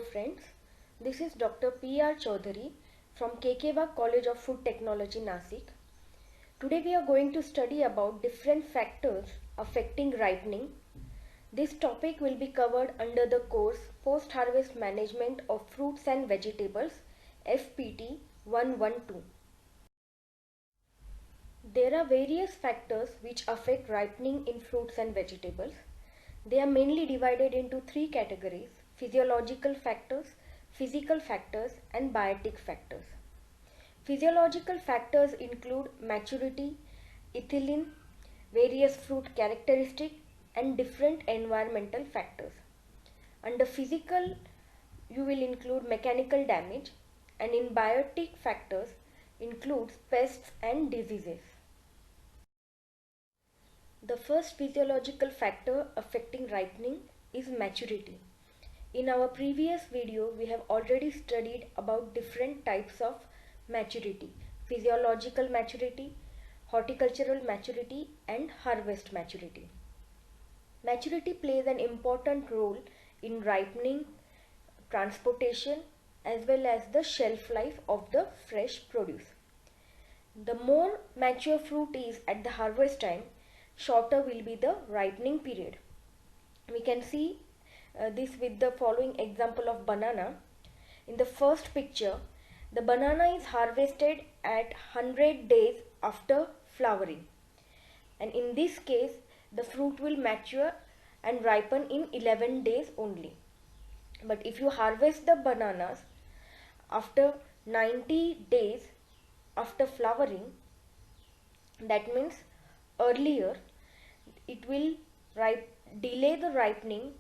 friends, this is Dr. P.R. Chaudhary from KK College of Food Technology, Nasik. Today we are going to study about different factors affecting ripening. This topic will be covered under the course Post-Harvest Management of Fruits and Vegetables, FPT 112. There are various factors which affect ripening in fruits and vegetables. They are mainly divided into three categories: physiological factors, physical factors, and biotic factors. Physiological factors include maturity, ethylene, various fruit characteristics, and different environmental factors. Under physical, you will include mechanical damage, and in biotic factors includes pests and diseases. The first physiological factor affecting ripening is maturity. In our previous video, we have already studied about different types of maturity: physiological maturity, horticultural maturity, and harvest maturity. Maturity plays an important role in ripening, transportation, as well as the shelf life of the fresh produce. The more mature fruit is at the harvest time, shorter will be the ripening period. We can see this with the following example of banana. In the first picture, the banana is harvested at 100 days after flowering, and in this case the fruit will mature and ripen in 11 days only. But if you harvest the bananas after 90 days after flowering, that means earlier, it will delay the ripening,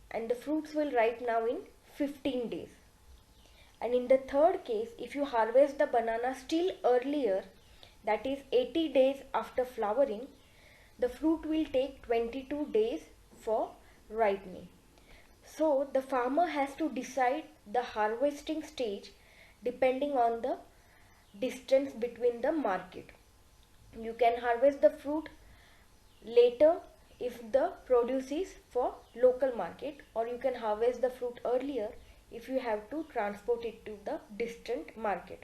and the fruits will ripe now in 15 days. And in the third case, if you harvest the banana still earlier, that is 80 days after flowering, the fruit will take 22 days for ripening. So the farmer has to decide the harvesting stage depending on the distance between the market. You can harvest the fruit later if the produce is for local market, or you can harvest the fruit earlier if you have to transport it to the distant market.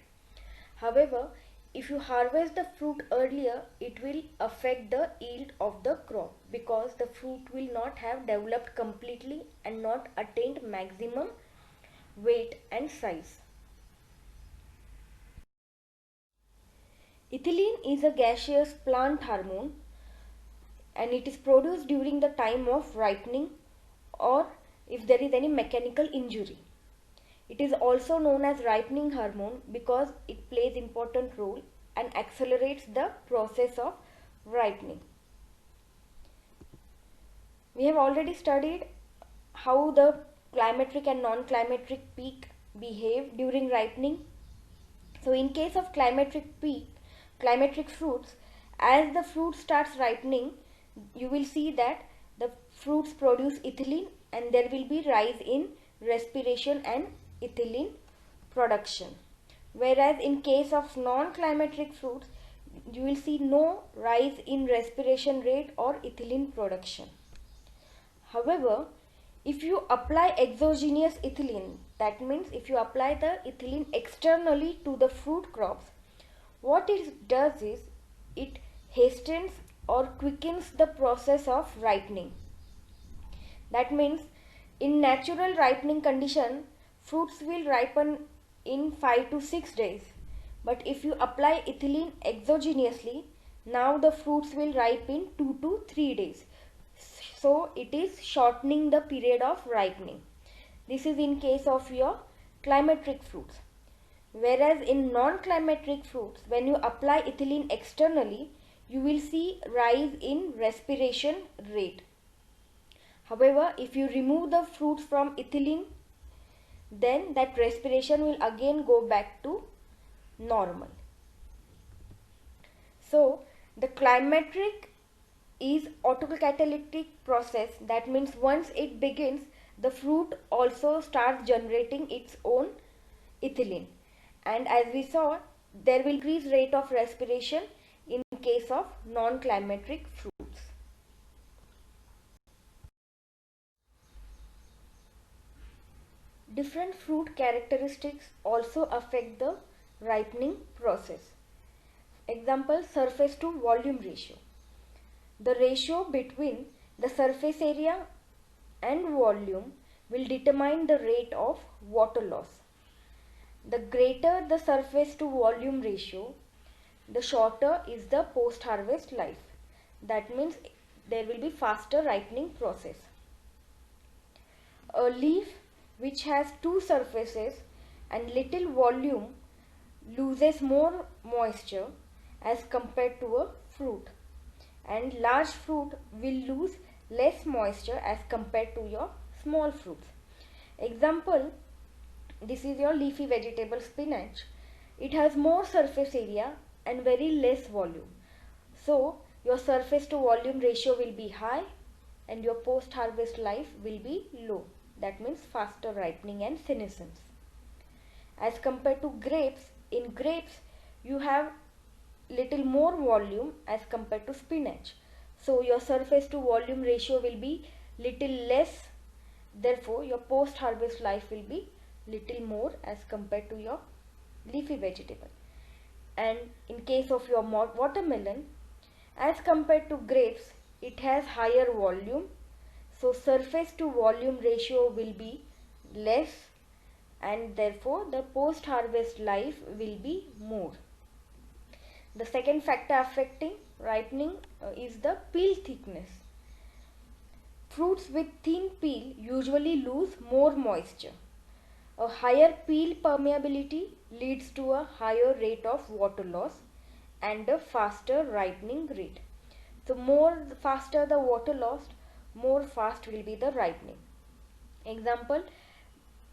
However, if you harvest the fruit earlier, it will affect the yield of the crop because the fruit will not have developed completely and not attained maximum weight and size. Ethylene is a gaseous plant hormone, and it is produced during the time of ripening or if there is any mechanical injury. It is also known as ripening hormone because it plays important role and accelerates the process of ripening. We have already studied how the climateric and non-climateric peak behave during ripening. So in case of climateric fruits, as the fruit starts ripening, you will see that the fruits produce ethylene and there will be rise in respiration and ethylene production. Whereas in case of non-climateric fruits, you will see no rise in respiration rate or ethylene production. However, if you apply exogenous ethylene, that means if you apply the ethylene externally to the fruit crops, what it does is it hastens or quickens the process of ripening. That means in natural ripening condition, fruits will ripen in 5 to 6 days. But if you apply ethylene exogenously, now the fruits will ripen in 2 to 3 days. So it is shortening the period of ripening. This is in case of your climateric fruits. Whereas in non-climateric fruits, when you apply ethylene externally, you will see rise in respiration rate. However, if you remove the fruits from ethylene, then that respiration will again go back to normal. So the climateric is autocatalytic process. That means once it begins, the fruit also starts generating its own ethylene. And as we saw, there will increase rate of respiration in case of non-climateric fruits. Different fruit characteristics also affect the ripening process. Example, surface to volume ratio. The ratio between the surface area and volume will determine the rate of water loss. The greater the surface to volume ratio, the shorter is the post-harvest life. That means there will be faster ripening process. A leaf which has two surfaces and little volume loses more moisture as compared to a fruit, and large fruit will lose less moisture as compared to your small fruits. Example, this is your leafy vegetable spinach. It has more surface area and very less volume. So your surface to volume ratio will be high and your post harvest life will be low. That means faster ripening and senescence. As compared to grapes, in grapes you have little more volume as compared to spinach. So your surface to volume ratio will be little less. Therefore your post harvest life will be little more as compared to your leafy vegetable. And in case of your watermelon, as compared to grapes, it has higher volume, so surface to volume ratio will be less, and therefore the post harvest life will be more. The second factor affecting ripening is the peel thickness. Fruits with thin peel usually lose more moisture. A higher peel permeability leads to a higher rate of water loss and a faster ripening rate. So more faster the water loss, more fast will be the ripening. Example,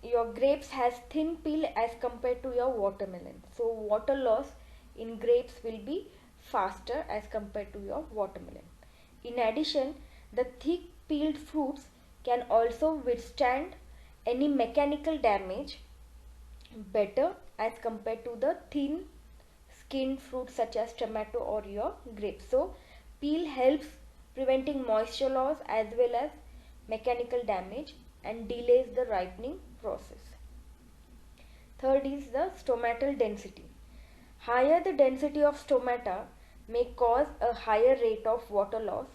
your grapes has thin peel as compared to your watermelon. So water loss in grapes will be faster as compared to your watermelon. In addition, the thick peeled fruits can also withstand any mechanical damage better as compared to the thin skinned fruits such as tomato or your grapes. So peel helps preventing moisture loss as well as mechanical damage and delays the ripening process. Third is the stomatal density. Higher the density of stomata may cause a higher rate of water loss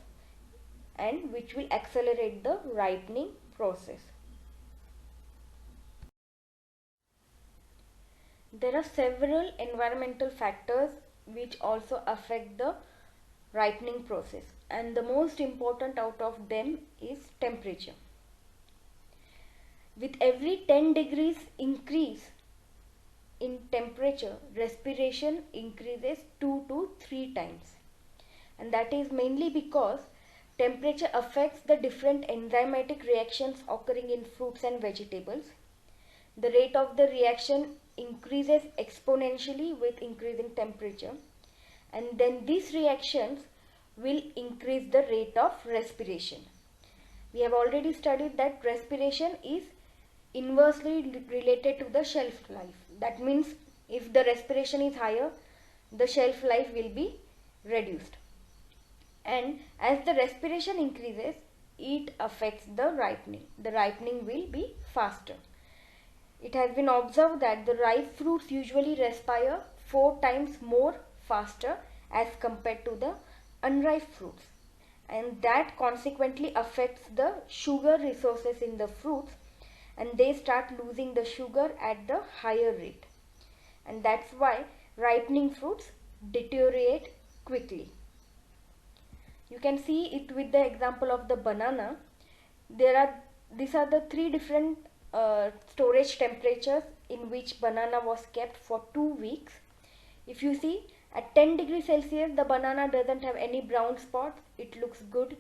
and which will accelerate the ripening process. There are several environmental factors which also affect the ripening process, and the most important out of them is temperature. With every 10 degrees increase in temperature, respiration increases 2 to 3 times, and that is mainly because temperature affects the different enzymatic reactions occurring in fruits and vegetables. The rate of the reaction increases exponentially with increasing temperature, and then these reactions will increase the rate of respiration. We have already studied that respiration is inversely related to the shelf life. That means if the respiration is higher, the shelf life will be reduced. And as the respiration increases, it affects the ripening. The ripening will be faster. It has been observed that the ripe fruits usually respire 4 times more faster as compared to the unripe fruits, and that consequently affects the sugar resources in the fruits, and they start losing the sugar at the higher rate, and that's why ripening fruits deteriorate quickly. You can see it with the example of the banana. These are the 3 different storage temperatures in which banana was kept for 2 weeks. If you see, at 10 degrees Celsius the banana doesn't have any brown spots, it looks good.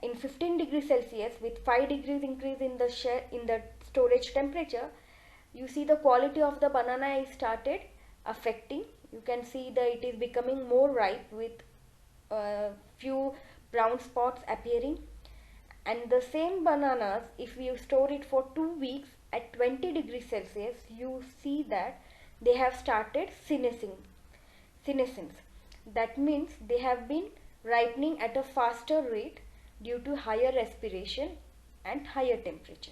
In 15 degrees Celsius, with 5 degrees increase in the storage temperature, you see the quality of the banana is started affecting. You can see that it is becoming more ripe with few brown spots appearing. And the same bananas, if you store it for 2 weeks at 20 degrees Celsius, you see that they have started senescence. That means they have been ripening at a faster rate due to higher respiration and higher temperature.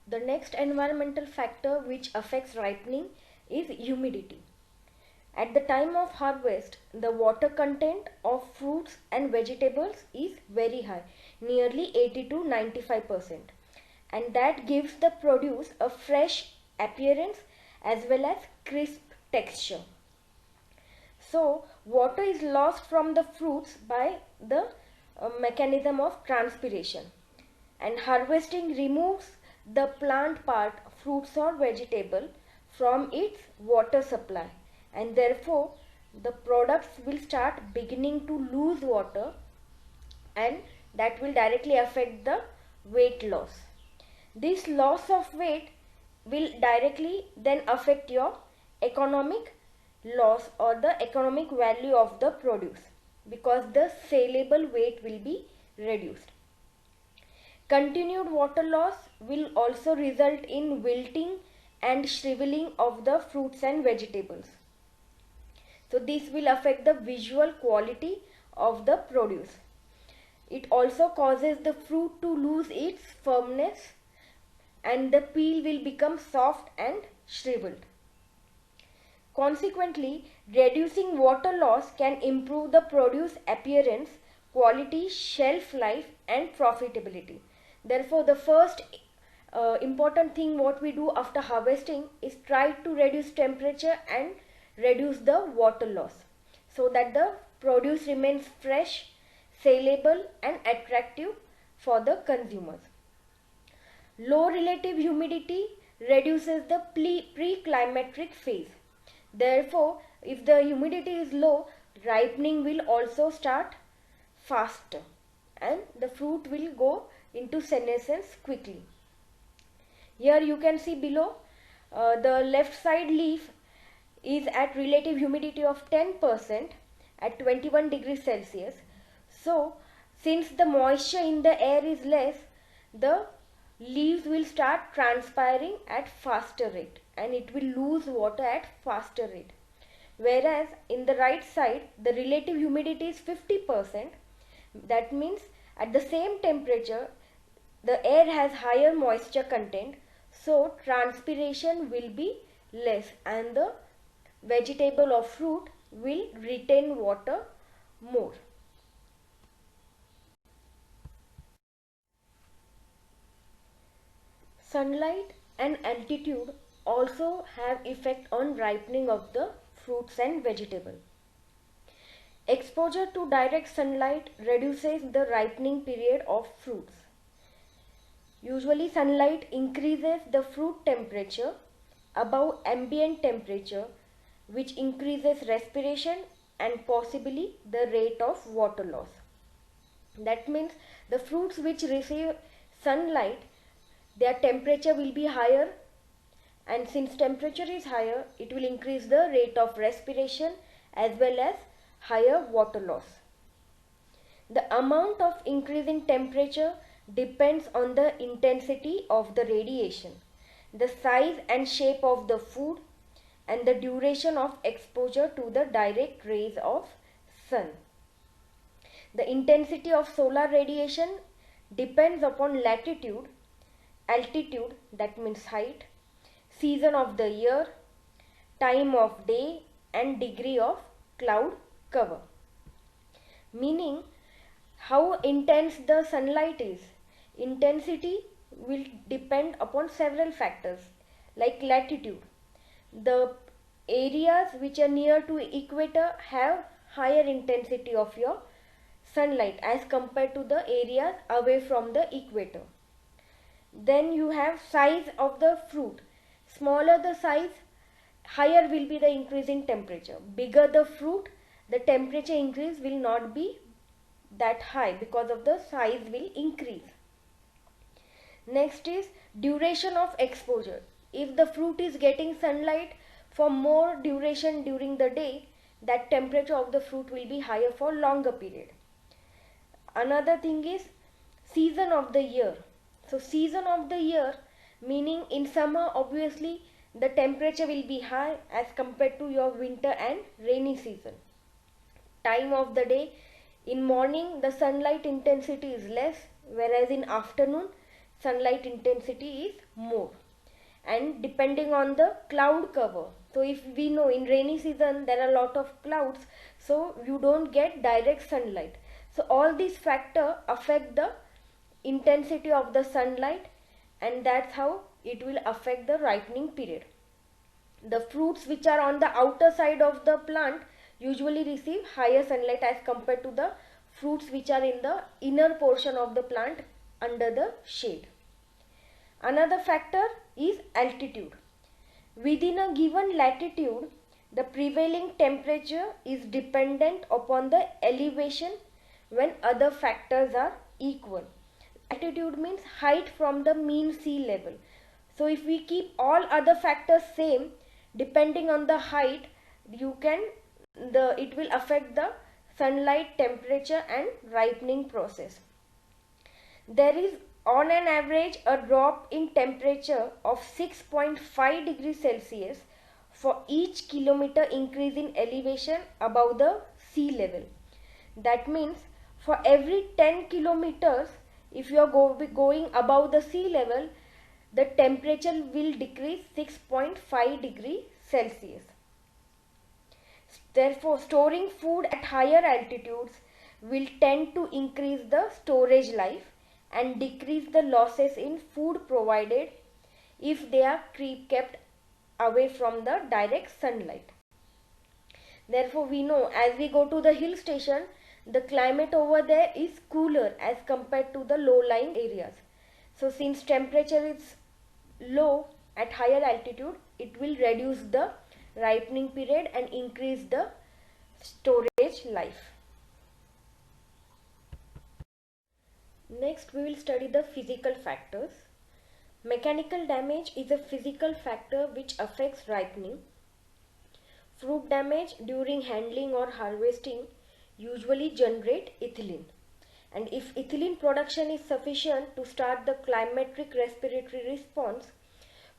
The next environmental factor which affects ripening is humidity. At the time of harvest, the water content of fruits and vegetables is very high, nearly 80 to 95%, and that gives the produce a fresh appearance as well as crisp texture. So, water is lost from the fruits by the mechanism of transpiration, and harvesting removes the plant part, fruits or vegetable, from its water supply, and therefore the products will start beginning to lose water, and that will directly affect the weight loss. This loss of weight will directly then affect your economic loss or the economic value of the produce, because the saleable weight will be reduced. Continued water loss will also result in wilting and shriveling of the fruits and vegetables. So this will affect the visual quality of the produce. It also causes the fruit to lose its firmness, and the peel will become soft and shriveled. Consequently, reducing water loss can improve the produce appearance, quality, shelf life, and profitability. Therefore, the first important thing what we do after harvesting is try to reduce temperature and reduce the water loss, so that the produce remains fresh, saleable, and attractive for the consumers. Low relative humidity reduces the pre-climatic phase. Therefore, if the humidity is low, ripening will also start faster and the fruit will go into senescence quickly. Here you can see below, the left side leaf is at relative humidity of 10% at 21 degrees Celsius. So, since the moisture in the air is less, the leaves will start transpiring at faster rate and it will lose water at faster rate. Whereas in the right side, the relative humidity is 50%. That means at the same temperature, the air has higher moisture content, so transpiration will be less and the vegetable or fruit will retain water more. Sunlight and altitude also have effect on ripening of the fruits and vegetable. Exposure to direct sunlight reduces the ripening period of fruits. Usually sunlight increases the fruit temperature above ambient temperature, which increases respiration and possibly the rate of water loss. That means the fruits which receive sunlight, their temperature will be higher, and since temperature is higher, it will increase the rate of respiration as well as higher water loss. The amount of increase in temperature depends on the intensity of the radiation, the size and shape of the food, and the duration of exposure to the direct rays of sun. The intensity of solar radiation depends upon latitude, altitude, that means height, season of the year, time of day, and degree of cloud cover. Meaning, how intense the sunlight is. Intensity will depend upon several factors like latitude. The areas which are near to equator have higher intensity of your sunlight as compared to the areas away from the equator. Then you have size of the fruit. Smaller the size, higher will be the increase in temperature. Bigger the fruit, the temperature increase will not be that high because of the size will increase. Next is duration of exposure. If the fruit is getting sunlight for more duration during the day, that temperature of the fruit will be higher for longer period. Another thing is season of the year. So season of the year, meaning in summer obviously the temperature will be high as compared to your winter and rainy season. Time of the day, in morning the sunlight intensity is less, whereas in afternoon sunlight intensity is more. And depending on the cloud cover, so if we know in rainy season there are a lot of clouds, so you don't get direct sunlight. So all these factors affect the intensity of the sunlight, and that's how it will affect the ripening period. The fruits which are on the outer side of the plant usually receive higher sunlight as compared to the fruits which are in the inner portion of the plant under the shade. Another factor is altitude. Within a given latitude, the prevailing temperature is dependent upon the elevation when other factors are equal. Altitude means height from the mean sea level. So if we keep all other factors same, depending on the height, it will affect the sunlight, temperature and ripening process. There is on an average a drop in temperature of 6.5 degrees Celsius for each kilometer increase in elevation above the sea level. That means for every 10 kilometers, if you are going above the sea level, the temperature will decrease 6.5 degrees Celsius. Therefore, storing food at higher altitudes will tend to increase the storage life and decrease the losses in food provided if they are kept away from the direct sunlight. Therefore, we know as we go to the hill station, the climate over there is cooler as compared to the low-lying areas. So since temperature is low at higher altitude, it will reduce the ripening period and increase the storage life. Next, we will study the physical factors. Mechanical damage is a physical factor which affects ripening. Fruit damage during handling or harvesting usually generate ethylene. And if ethylene production is sufficient to start the climacteric respiratory response,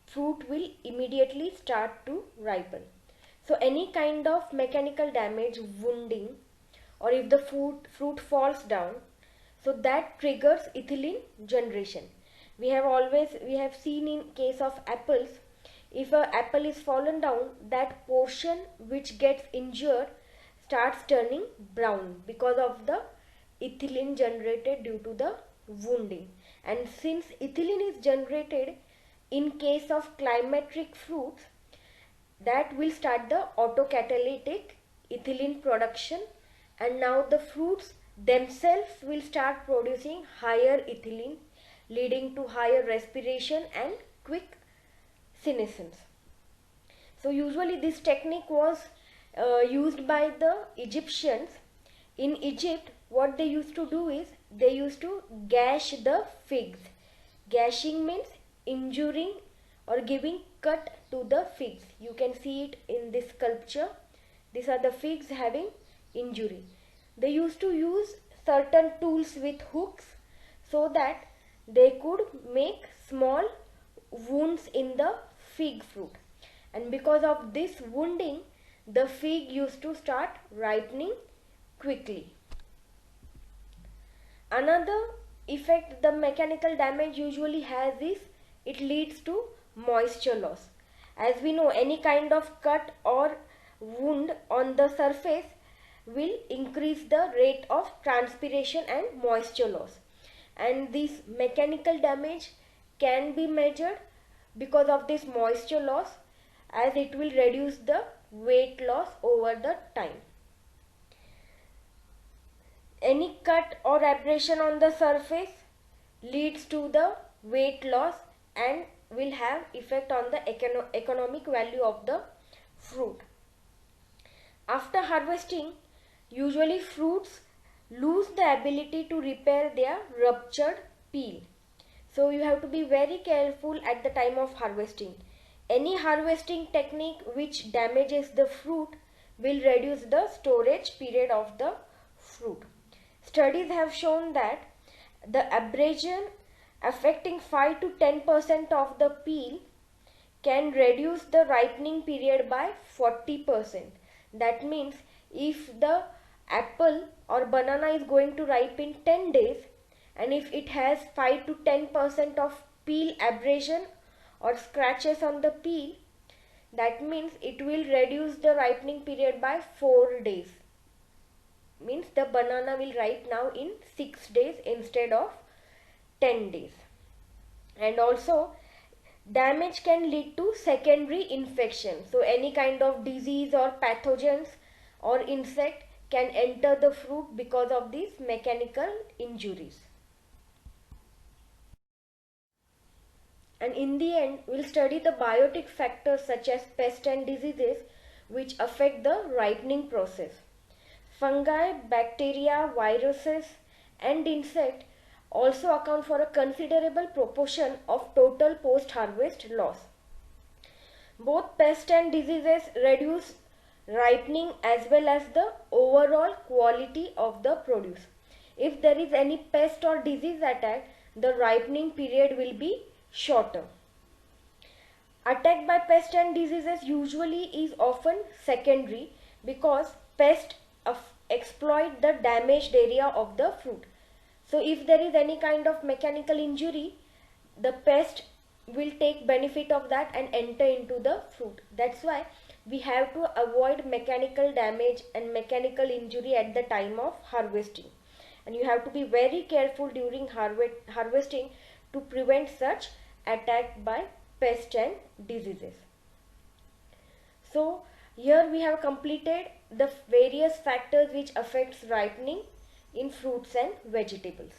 fruit will immediately start to ripen. So any kind of mechanical damage, wounding, or if the fruit falls down, so that triggers ethylene generation. We have seen in case of apples, if an apple is fallen down, that portion which gets injured starts turning brown because of the ethylene generated due to the wounding. And since ethylene is generated in case of climacteric fruits, that will start the autocatalytic ethylene production, and now the fruits themselves will start producing higher ethylene, leading to higher respiration and quick senescence. So usually this technique was used by the Egyptians. In Egypt, what they used to do is they used to gash the figs. Gashing means injuring or giving cut to the figs. You can see it in this sculpture. These are the figs having injury. They used to use certain tools with hooks so that they could make small wounds in the fig fruit. And because of this wounding, the fig used to start ripening quickly. Another effect the mechanical damage usually has is it leads to moisture loss. As we know, any kind of cut or wound on the surface will increase the rate of transpiration and moisture loss. And this mechanical damage can be measured because of this moisture loss, as it will reduce the weight loss over the time. Any cut or abrasion on the surface leads to the weight loss and will have effect on the economic value of the fruit. After harvesting, usually fruits lose the ability to repair their ruptured peel. So you have to be very careful at the time of harvesting. Any harvesting technique which damages the fruit will reduce the storage period of the fruit. Studies have shown that the abrasion affecting 5 to 10% of the peel can reduce the ripening period by 40%. That means if the apple or banana is going to ripen 10 days and if it has 5 to 10% of peel abrasion or scratches on the peel, that means it will reduce the ripening period by 4 days. Means the banana will ripe now in 6 days instead of 10 days. And also damage can lead to secondary infection. So any kind of disease or pathogens or insect can enter the fruit because of these mechanical injuries. And in the end, we'll study the biotic factors such as pests and diseases which affect the ripening process. Fungi, bacteria, viruses and insect also account for a considerable proportion of total post-harvest loss. Both pests and diseases reduce ripening as well as the overall quality of the produce. If there is any pest or disease attack, the ripening period will be shorter. Attack by pests and diseases usually is often secondary because pests exploit the damaged area of the fruit. So if there is any kind of mechanical injury, the pest will take benefit of that and enter into the fruit. That's why we have to avoid mechanical damage and mechanical injury at the time of harvesting. And you have to be very careful during harvesting to prevent such attack by pests and diseases. So here we have completed the various factors which affects ripening in fruits and vegetables.